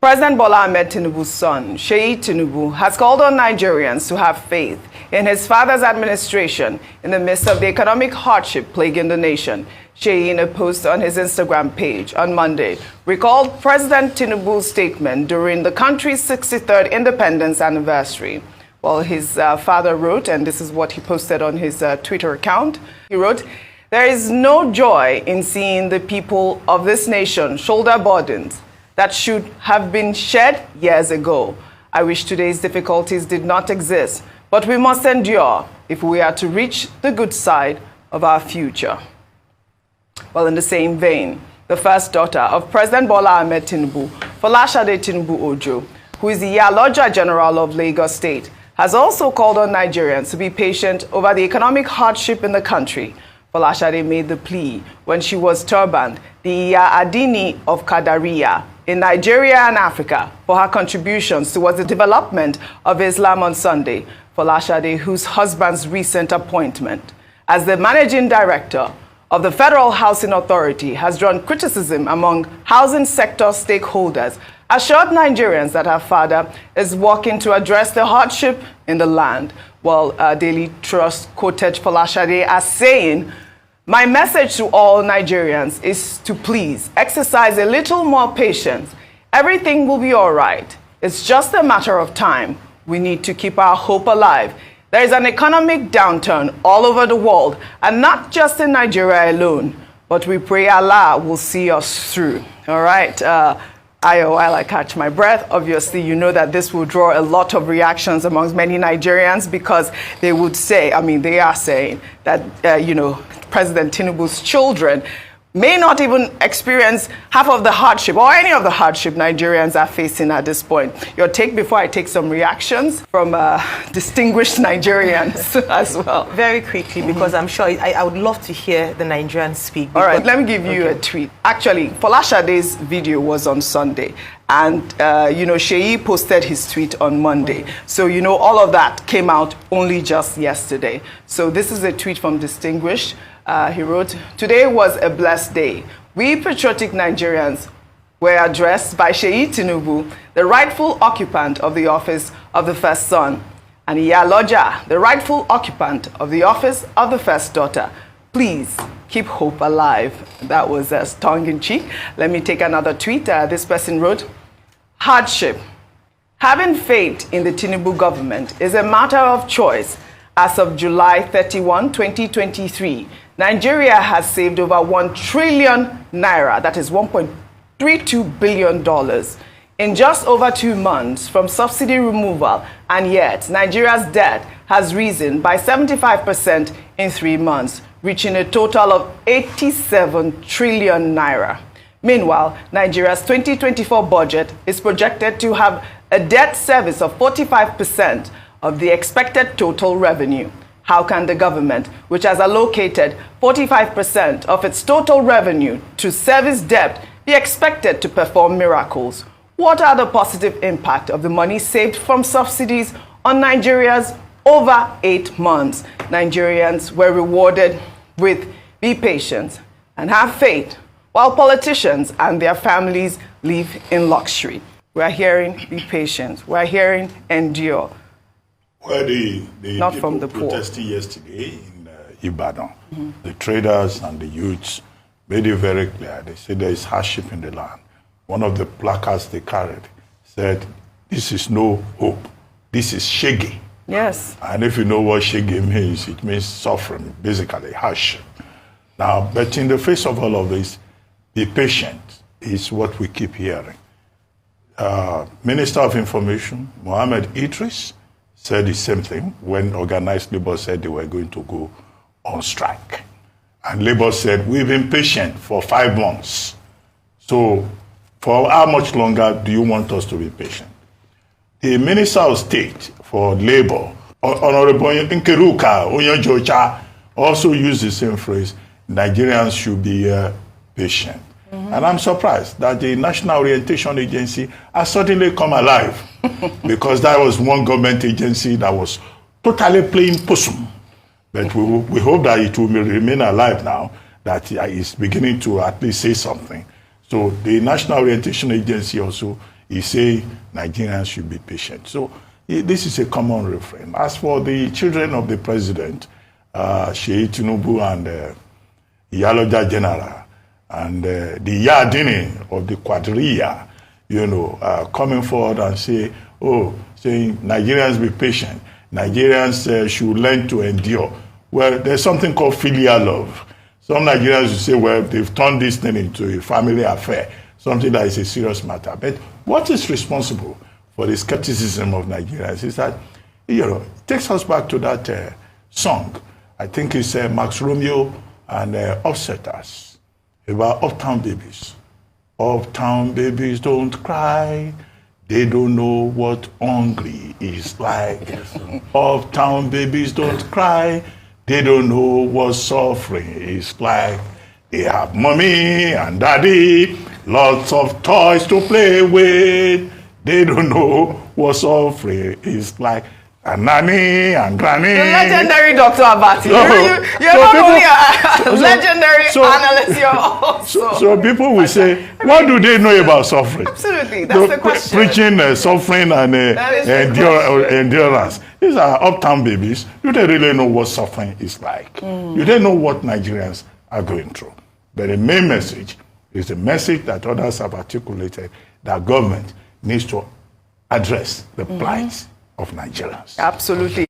President Bola Ahmed Tinubu's son, Tinubu, has called on Nigerians to have faith in his father's administration in the midst of the economic hardship plaguing the nation. In a post on his Instagram page on Monday, recalled President Tinubu's statement during the country's 63rd independence anniversary. Well, his father wrote, and this is what he posted on his Twitter account. He wrote, "There is no joy in seeing the people of this nation shoulder burdens that should have been shed years ago. I wish today's difficulties did not exist, but we must endure if we are to reach the good side of our future." Well, in the same vein, the first daughter of President Bola Ahmed Tinubu, Folashade Tinubu Ojo, who is the Iyaloja General of Lagos State, has also called on Nigerians to be patient over the economic hardship in the country. Folashade made the plea when she was turbaned the Iya Adini of Kadariya in Nigeria and Africa for her contributions towards the development of Islam on Sunday. Folashade, whose husband's recent appointment as the managing director of the Federal Housing Authority has drawn criticism among housing sector stakeholders, assured Nigerians that her father is working to address the hardship in the land. Well, Daily Trust quoted Folashade as saying, "My message to all Nigerians is to please exercise a little more patience. Everything will be all right. It's just a matter of time. We need to keep our hope alive. There is an economic downturn all over the world, and not just in Nigeria alone. But we pray Allah will see us through." All right. While I catch my breath, obviously, you know that this will draw a lot of reactions amongst many Nigerians because they would say, they are saying that, President Tinubu's children may not even experience half of the hardship or any of the hardship Nigerians are facing at this point. Your take before I take some reactions from distinguished Nigerians as well. Very quickly, because I'm sure I would love to hear the Nigerians speak. All right, let me give you a tweet. Actually, Folashade's video was on Sunday. And, Sheyi posted his tweet on Monday. So, all of that came out only just yesterday. So this is a tweet from Distinguished. He wrote, "Today was a blessed day. We patriotic Nigerians were addressed by Sheyi Tinubu, the rightful occupant of the office of the first son, and Iyaloja, the rightful occupant of the office of the first daughter. Please keep hope alive." That was tongue-in-cheek. Let me take another tweet. This person wrote, "Hardship. Having faith in the Tinubu government is a matter of choice. As of July 31, 2023, Nigeria has saved over 1 trillion naira, that is $1.32 billion, in just over 2 months from subsidy removal, and yet Nigeria's debt has risen by 75% in 3 months, reaching a total of 87 trillion naira. Meanwhile, Nigeria's 2024 budget is projected to have a debt service of 45% of the expected total revenue. How can the government, which has allocated 45% of its total revenue to service debt, be expected to perform miracles? What are the positive impact of the money saved from subsidies on Nigeria's over 8 months? Nigerians were rewarded with "be patient and have faith," while politicians and their families live in luxury. We're hearing "be patient." We're hearing "endure." Well, the not people from the poor. Protesting yesterday in Ibadan, the traders and the youths made it very clear. They said there is hardship in the land. One of the placards they carried said, "This is no hope. This is shege." Yes. And if you know what shege means, it means suffering, basically hardship. Now, but in the face of all of this, be patient is what we keep hearing. Minister of Information, Mohammed Idris, said the same thing when organized labor said they were going to go on strike. And labor said, "We've been patient for 5 months. So for how much longer do you want us to be patient?" The Minister of State for Labor, Honorable Nkeruka Onyejocha, also used the same phrase, "Nigerians should be patient." And I'm surprised that the National Orientation Agency has suddenly come alive because that was one government agency that was totally playing possum. But we hope that it will remain alive now, that it's beginning to at least say something. So the National Orientation Agency also he say Nigerians should be patient. So this is a common refrain. As for the children of the president, Tinubu and Iyaloja General, and the Yardini of the quadrilla, coming forward and saying Nigerians be patient. Nigerians should learn to endure. Well, there's something called filial love. Some Nigerians will say, well, they've turned this thing into a family affair, something that is a serious matter. But what is responsible for the skepticism of Nigerians is that, it takes us back to that song. I think it's Max Romeo and Offsetters about Uptown Babies. Uptown babies don't cry. They don't know what hungry is like. Uptown babies don't cry. They don't know what suffering is like. They have mommy and daddy, lots of toys to play with. They don't know what suffering is like. And nanny and granny. The legendary Dr. Abati. You're not only a legendary analyst, you're also. So people will say, what do they know about suffering? Absolutely, that's the question. Preaching suffering and endurance. These are uptown babies. You don't really know what suffering is like. You don't know what Nigerians are going through. But the main message is the message that others have articulated, that government needs to address the plight of Nigerians. Absolutely.